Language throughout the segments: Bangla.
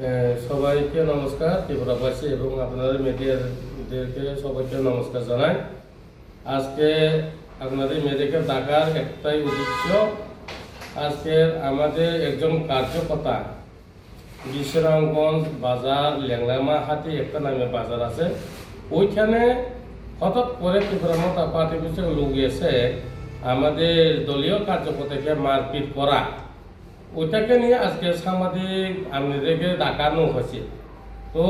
সবাইকে নমস্কার, ত্রিপুরাবাসী এবং আপনাদের মিডিয়াদেরকে সবাইকে নমস্কার জানাই। আজকে আপনাদের মেয়েদেরকে ডাকার একটাই উদ্দেশ্য, আজকে আমাদের একজন কার্যকর্তা বিশ্রামগঞ্জ বাজার ল্যাংলামা হাতি একটা নামে বাজার আছে, ওইখানে হঠাৎ করে ত্রিপুরা মতা পার্টি বিষয়ে লোক এসে আমাদের দলীয় কার্যকর্তাকে মারপিট করা, ওইটাকে নিয়ে আজকে সাংবাদিক আপনাদেরকে ডাকানো হয়েছে। তো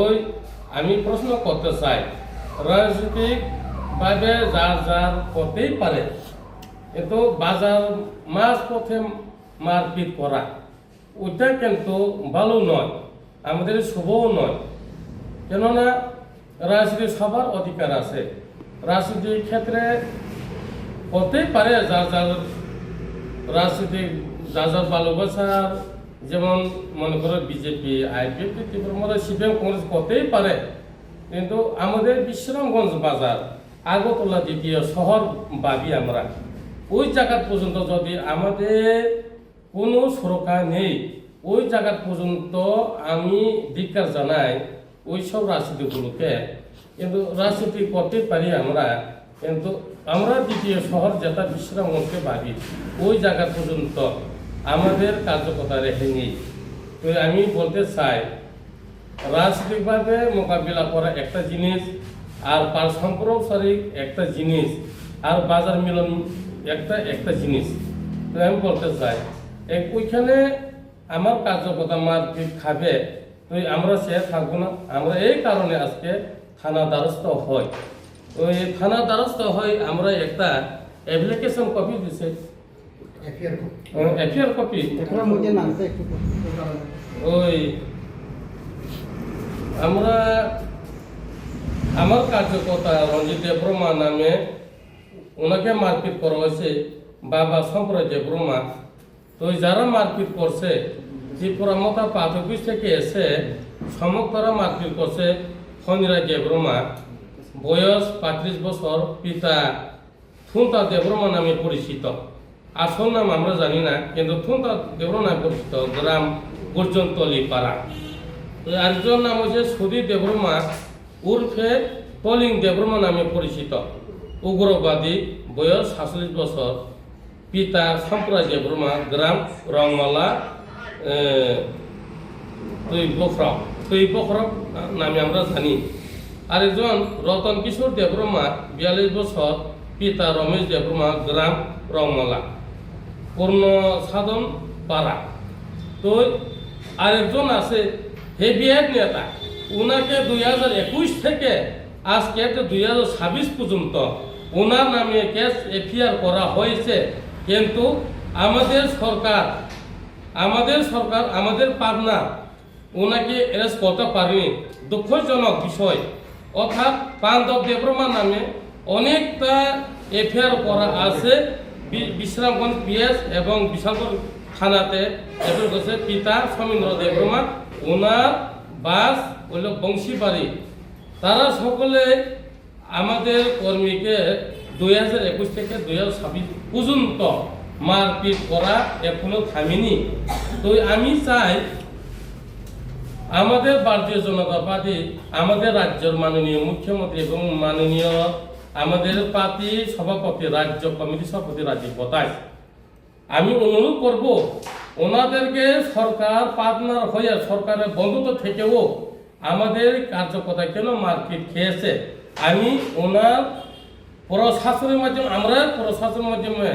আমি প্রশ্ন করতে চাই, রাজনৈতিকভাবে যার যার করতেই পারে, কিন্তু বাজার মাঝ পথে মারপিট করা ওইটা কিন্তু ভালো নয়, আমাদের শুভও নয়। কেননা রাজনীতি সবার অধিকার আছে, রাজনীতির ক্ষেত্রে করতেই পারে যার যার রাজনীতি যার যার ভালোবাসার, যেমন মনে করো BJP, IPF, Tripura CPM, Congress করতেই পারে, কিন্তু আমাদের বিশ্রামগঞ্জ বাজার আগরতলা দ্বিতীয় শহর ভাবি আমরা, ওই জায়গা পর্যন্ত যদি আমাদের কোনো সুরক্ষা নেই, ওই জায়গা পর্যন্ত আমি ধিক্কার জানাই ওই সব রাজনীতিগুলোকে। কিন্তু রাজনীতি করতেই পারি আমরা, কিন্তু আমরা দ্বিতীয় শহর যেটা বিশ্রামগঞ্জকে ভাবি, ওই জায়গা পর্যন্ত আমাদের কার্যকর্তা রেখে নেই। তো আমি বলতে চাই, রাজনৈতিকভাবে মোকাবিলা করা একটা জিনিস, আর পারস্পরিক একটা জিনিস, আর বাজার মিলন একটা জিনিস। তো আমি বলতে চাই, ওইখানে আমার কার্যকর্তা মারপিট খাবে, তো আমরা সে থাকবো না। আমরা এই কারণে আজকে থানা দ্বারস্থ হই। তো এই থানা দ্বারস্থ হই, আমরা একটা অ্যাপ্লিকেশন কপি দিছে, এফআইআর কপি। ওই আমরা আমার কার্যকর্তা রঞ্জিত দেববর্মা নামে ওনাকে মারপিট করা হয়েছে, বাবা সম্প্রদায় দেববর্মা। তো যারা মারপিট করছে ত্রিপুরা মতা পার্টি অফিস থেকে এসে সমগ্রা মারপিট করছে খনিরাজ দেববর্মা, বয়স 35 বছর, পিতা থুনতা দেববর্মা নামে পরিচিত। আসল নাম আমরা জানি না, কিন্তু থুনতা দেববর্মা নামে পরিচিত, গ্রাম গুর্জনতলি পাড়া। তো আরেকজন নাম হচ্ছে সুধীর দেববর্মা উর্ফে কলিং দেববর্মা নামে পরিচিত, উগ্রবাদী, বয়স 47 বছর, পিতা সম্প্রদায় দেববর্মা, গ্রাম রংমালা তুই বখরক নামে আমরা জানি। আরেকজন রতন কিশোর দেববর্মা, 42 বছর, পিতা রমেশ দেববর্মা, গ্রাম রংমালা, পূর্ণ সাধন পাড়া। তো আরেকজন আছে হেভিয়ার নেতা, ওনাকে 2021 থেকে আজকে 2026 পর্যন্ত ওনার নামে কেস এফআইআর করা হয়েছে, কিন্তু আমাদের সরকার আমাদের পাবনা ওনাকে অ্যারেস্ট করতে পারেনি। দুঃখজনক বিষয়। অর্থাৎ পাণ্ডব দেববর্মা নামে অনেকটা এফআইআর করা আছে বিশ্রামগঞ্জ পিএস এবং বিশালগড় থানাতে। এফআইআর করেছে পিতা সমীন্দ্র দেববর্মা, ওনার বাস হইল বংশীবাড়ি। তারা সকলে আমাদের কর্মীকে 2021 থেকে 2026 পর্যন্ত মারপিট করা এখনো থামেনি। তো আমি চাই আমাদের ভারতীয় জনতা পার্টি, আমাদের রাজ্যের মাননীয় মুখ্যমন্ত্রী এবং মাননীয় আমাদের পার্টি সভাপতি, রাজ্য কমিটি সভাপতি রাজীব বতাস, আমি অনুরোধ করব ওনাদেরকে সরকার পার্টনার হয়ে সরকারের বন্ধুত্ব থেকেও আমাদের কার্যকর্তা কেন মারপিট খেয়েছে, আমি ওনার প্রশাসনের মাধ্যমে, আমরা প্রশাসনের মাধ্যমে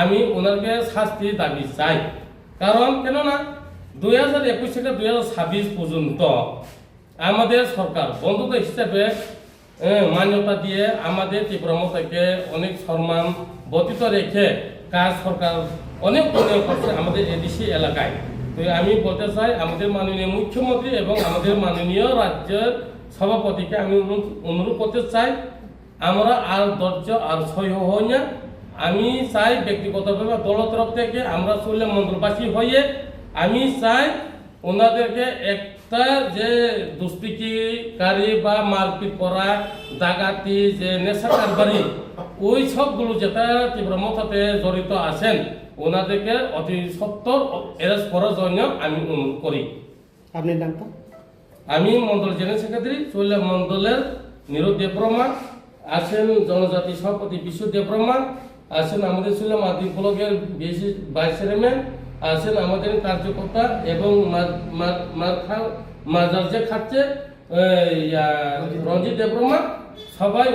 আমি ওনাকে শাস্তি দাবি চাই। কারণ কেননা 2021 থেকে 2026 পর্যন্ত আমাদের সরকার বন্ধুত্ব হিসেবে মান্যতা দিয়ে আমাদের ত্রিপুরা মতাকে অনেক সম্মান বর্তিত রেখে কাজ সরকার অনেক উন্নয়ন করছে আমাদের এডিসি এলাকায়। তো আমি বলতে চাই, আমাদের মাননীয় মুখ্যমন্ত্রী এবং আমাদের মাননীয় রাজ্যের সভাপতিকে আমি অনুরোধ করতে চাই, আমরা আর ধৈর্য আর সহ্য হই না। আমি চাই ব্যক্তিগতভাবে দল তরফ থেকে আমরা চলে মন্ত্রবাসী হয়ে আমি চাই ওনাদেরকে একটা যে দুষ্কৃতিকারী বা মারপিট করা, ডাকাতি, যে নেশা কারবারি, ওই সবগুলো যেটা ত্রিপুরা মতাতে জড়িত আছেন ওনাদেরকে অতি সত্বর অ্যারেস্ট করার জন্য আমি অনুরোধ করি। আপনার নামটা? আমি মন্ডল জেনারেল সেক্রেটারি চৈলা মন্ডলের নীরদ দেববর্মা, আছেন জনজাতি সভাপতি বিশ্ব দেববর্মা, আছেন আমাদের চৈলা মাধ্যমিক ব্লকের ভাইস চেয়ারম্যান, আছেন আমাদের কার্যকর্তা এবং মাজার যে খাচ্ছে রঞ্জিত দেববর্মা, সবাই